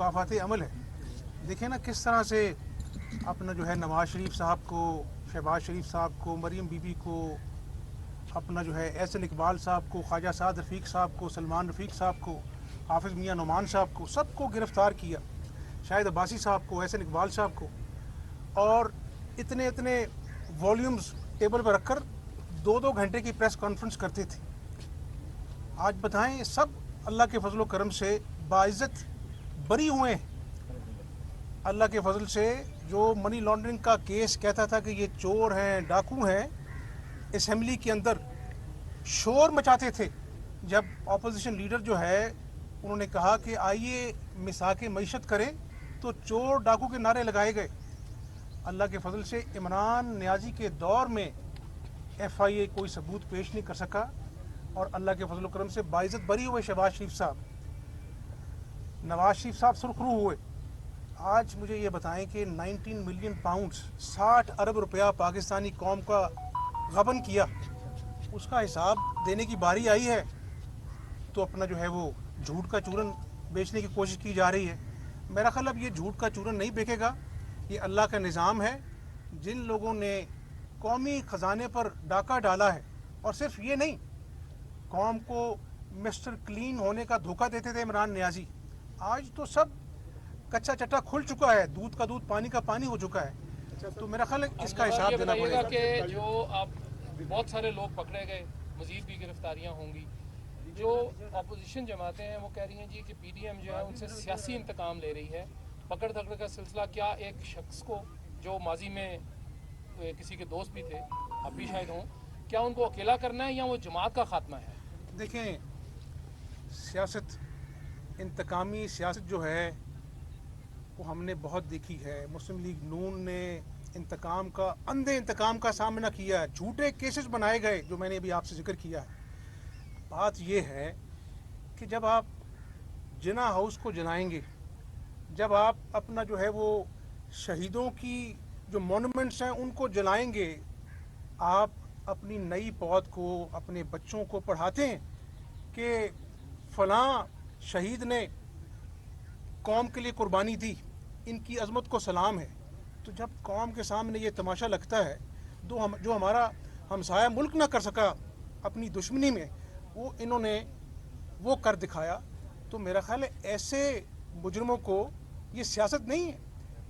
मुकाफ़ात अमल है। देखें ना किस तरह से अपना जो है नवाज़ शरीफ साहब को, शहबाज शरीफ साहब को, मरीम बीबी को, अपना जो है एहसन इकबाल साहब को, ख्वाजा साद रफ़ीक साहब को, सलमान रफ़ीक साहब को, हाफिज़ मियाँ नुमान साहब को, सबको गिरफ़्तार किया, शाहिद अब्बासी साहब को, एहसन इकबाल साहब को, और इतने इतने वॉल्यूम्स टेबल पर रखकर 2-2 घंटे की प्रेस कॉन्फ्रेंस करते थे। आज बताएं सब अल्लाह के फजल करम से बाइज़्ज़त बरी हुए हैं। अल्लाह के फजल से जो मनी लॉन्ड्रिंग का केस कहता था कि ये चोर हैं, डाकू हैं, असेंबली के अंदर शोर मचाते थे जब अपोजिशन लीडर जो है उन्होंने कहा कि आइए मिसाक मईशत करें, तो चोर डाकू के नारे लगाए गए। अल्लाह के फजल से इमरान नियाजी के दौर में FIA कोई सबूत पेश नहीं कर सका और अल्लाह के फजल करम से बाइज़्ज़त बरी हुए शहबाज शरीफ साहब, नवाज शरीफ साहब सुरखरू हुए। आज मुझे ये बताएं कि 19 मिलियन पाउंड्स 60 अरब रुपया पाकिस्तानी कौम का गबन किया, उसका हिसाब देने की बारी आई है तो अपना जो है वो झूठ का चूरन बेचने की कोशिश की जा रही है। मेरा ख्याल अब ये झूठ का चूरन नहीं बिकेगा, ये अल्लाह का निज़ाम है। जिन लोगों ने कौमी ख़जाने पर डाका डाला है, और सिर्फ ये नहीं, कौम को मिस्टर क्लीन होने का धोखा देते थे इमरान नियाजी, आज तो सब कच्चा चट्टा खुल चुका है, दूध का दूध पानी का पानी हो चुका है। तो मेरा ख्याल है इसका हिसाब देना पड़ेगा कि जो अब बहुत सारे लोग पकड़े गए, मजीद भी गिरफ्तारियां होंगी। जो अपोजिशन जमातें हैं वो कह रही हैं जी कि PDM जो है उनसे सियासी इंतकाम ले रही है। पकड़ धकड़ का सिलसिला, क्या एक शख्स को जो माजी में किसी के दोस्त भी थे, अब भी शायद हों, क्या उनको अकेला करना है या वो जमात का खात्मा है? देखें, सियासत, इंतकामी सियासत जो है वो हमने बहुत देखी है। मुस्लिम लीग नून ने इंतकाम का, अंधे इंतकाम का सामना किया है, झूठे केसेस बनाए गए जो मैंने अभी आपसे जिक्र किया है। बात ये है कि जब आप जिना हाउस को जलाएंगे, जब आप अपना जो है वो शहीदों की जो मॉन्यूमेंट्स हैं उनको जलाएंगे, आप अपनी नई पौध को, अपने बच्चों को पढ़ाते हैं कि फ़लाँ शहीद ने कौम के लिए कुर्बानी दी, इनकी अज़मत को सलाम है। तो जब कौम के सामने ये तमाशा लगता है, जो हमारा हमसाया मुल्क ना कर सका अपनी दुश्मनी में, वो इन्होंने वो कर दिखाया। तो मेरा ख्याल है ऐसे मुजरमों को, ये सियासत नहीं है,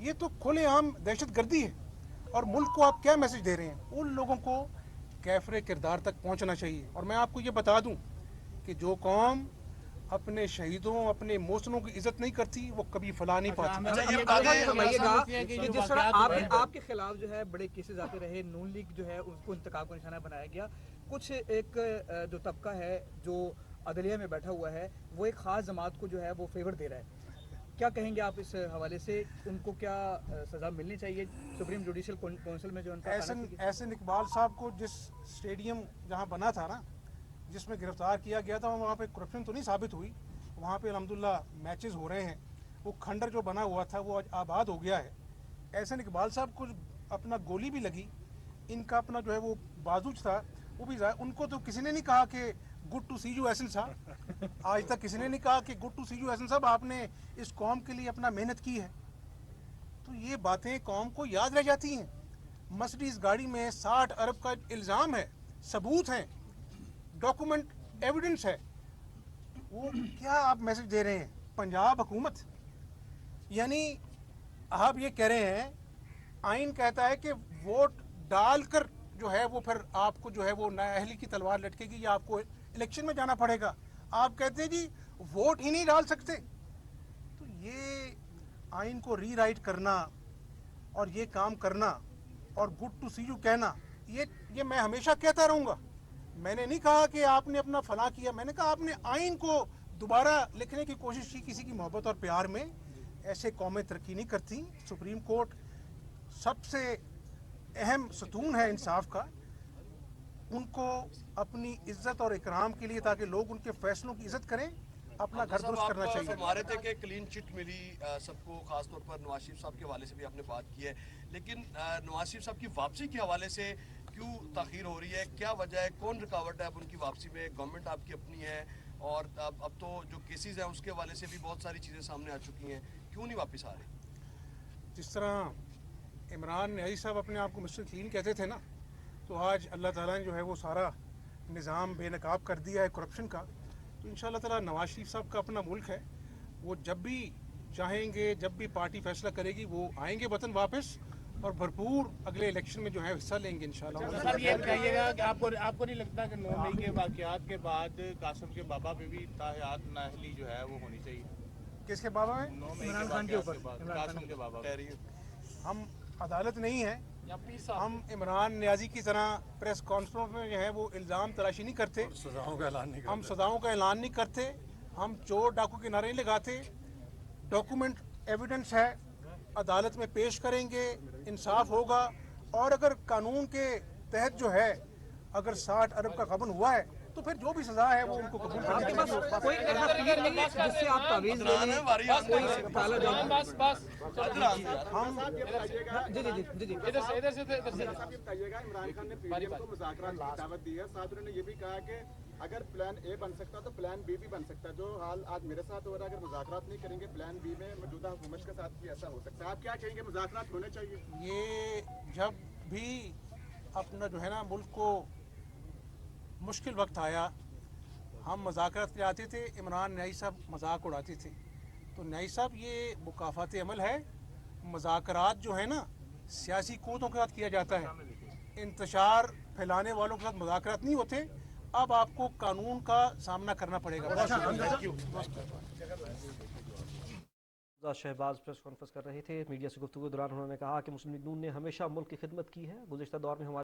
ये तो खुलेआम दहशत गर्दी है। और मुल्क को आप क्या मैसेज दे रहे हैं? उन लोगों को कैफरे किरदार तक पहुंचना चाहिए। और मैं आपको ये बता दूं कि जो कौम अपने शहीदों, अपने मोहसिनों की इज्जत नहीं करती, वो कभी फला नहीं पाती। जिस तरह आपके खिलाफ जो है बड़े केसेस आते रहे, नून लीग जो है उसको इंतकाम का निशाना बनाया गया, कुछ एक जो तबका है जो अदलिया में बैठा हुआ है वो एक खास जमात को जो है वो फेवर दे रहा है, क्या कहेंगे आप इस हवाले से? उनको क्या सजा मिलनी चाहिए? सुप्रीम जुडिशल काउंसिल में जो उनका एहसन इकबाल साहब को जिस स्टेडियम जहाँ बना था ना, जिसमें गिरफ्तार किया गया था, वहाँ पे करप्शन तो नहीं साबित हुई। वहाँ पे अल्हम्दुलिल्लाह मैचेस हो रहे हैं। वो खंडर जो बना हुआ था वो आज आबाद हो गया है। एहसन इकबाल साहब को अपना गोली भी लगी, इनका अपना जो है वो बाजू था वो भी जाए। उनको तो किसी ने नहीं कहा कि good to see you Ehsan साहब, आज तक किसी ने नहीं कहा कि good to see you Ehsan साहब, आपने इस कौम के लिए अपना मेहनत की है। तो ये बातें कौम को याद रह जाती हैं। मर्सिडीज गाड़ी में 60 अरब का इल्ज़ाम है, सबूत हैं, डॉक्यूमेंट एविडेंस है, वो क्या आप मैसेज दे रहे हैं? पंजाब हुकूमत, यानी आप ये कह रहे हैं, आइन कहता है कि वोट डालकर जो है वो फिर आपको जो है वो नाअहली की तलवार लटकेगी या आपको इलेक्शन में जाना पड़ेगा। आप कहते हैं जी वोट ही नहीं डाल सकते। तो ये आइन को रीराइट करना और ये काम करना और गुड टू सी यू कहना, ये मैं हमेशा कहता रहूँगा। मैंने नहीं कहा कि आपने अपना फला किया, मैंने कहा आपने आइन को दोबारा लिखने की कोशिश की किसी की मोहब्बत और प्यार में। ऐसे कौमें तरक्की नहीं करती। सुप्रीम कोर्ट सबसे अहम सतून है इंसाफ का, उनको अपनी इज्जत और इकराम के लिए, ताकि लोग उनके फैसलों की इज्जत करें, अपना घर दुरुस्त करना चाहिए। हमारे थे कि क्लीन चिट मिली सबको, खासतौर पर नवाज शरीफ साहब के हवाले से भी आपने बात की है, लेकिन नवाज शरीफ साहब की वापसी के हवाले से क्यों ताखीर हो रही है? क्या वजह है? कौन रुकावट है अब उनकी वापसी में? गवर्नमेंट आपकी अपनी है और अब तो जो केसेस हैं उसके हवाले से भी बहुत सारी चीज़ें सामने आ चुकी हैं। क्यों नहीं वापस आ रहे? जिस तरह इमरान न्याजी साहब अपने आप को मिस्टर क्लीन कहते थे ना, तो आज अल्लाह ताला ने जो है वो सारा निज़ाम बेनकाब कर दिया है करप्शन का। तो इंशाअल्लाह ताला नवाज शरीफ साहब का अपना मुल्क है, वो जब भी चाहेंगे, जब भी पार्टी फैसला करेगी, वो आएंगे वतन वापस और भरपूर अगले इलेक्शन में जो है हिस्सा लेंगे इंशाअल्लाह। सर ये बताइएगा कि आपको नहीं लगता कि 9 मई के वाक़यात के बाद कासिम के बाबा पे भी ताहयात नाअहली जो है वो होनी चाहिए? किसके बाबा में? 9 मई इमरान के खान के वाक़यात ऊपर, के बाद इमरान खान कासिम के बाबा पे। हम अदालत नहीं है, या पीर साहब हम इमरान न्याजी की तरह प्रेस कॉन्फ्रेंस में जो है वो इल्ज़ाम तराशी नहीं करते, सजाओं का ऐलान नहीं हम सजाओं का ऐलान नहीं करते, हम चोर डाकू के नारे नहीं लगाते। डॉक्यूमेंट एविडेंस है, अदालत में पेश करेंगे, इंसाफ होगा। और अगर कानून के तहत जो है अगर 60 अरब का गबन हुआ है तो फिर जो भी सजा है वो उनको कबूल करनी आपके पास चाहिए। कोई ऐसा पीर नहीं है जिससे आप तावीज़ ले लें, कोई काला जादू? बस हम जी जी जी जी इधर से इधर से इधर से साहब ये बताइएगा, इमरान खान ने पीडीएम को मुज़ाकरात की दावत दी है, साथ उन्होंने ये भी कहा कि अगर प्लान ए बन सकता तो प्लान बी भी बन सकता है। जो हाल आज मेरे साथ हो रहा है, अगर मुज़ाकरात नहीं करेंगे प्लान बी में मौजूदा हुकूमत के साथ भी ऐसा हो सकता है। आप क्या कहेंगे, मुज़ाकरात होने चाहिए? ये जब भी अपना जो है ना मुल्क को मुश्किल वक्त आया, हम मज़ाकरात के आते थे, इमरान न्याजी साहब मजाक उड़ाते थे। तो न्याजी साहब ये मुकाफ़ात अमल है, मज़ाकरात जो है ना सियासी क़ुव्वतों के साथ किया जाता है, इंतशार फैलाने वालों के साथ मज़ाकरात नहीं होते। अब आपको कानून का सामना करना पड़ेगा। शहबाज प्रेस कॉन्फ्रेंस कर रहे थे। मीडिया से गुफ्तगू के दौरान उन्होंने कहा कि मुस्लिम लीग नून ने हमेशा मुल्क की खिदमत की है। गुज़िश्ता दौर में हमारे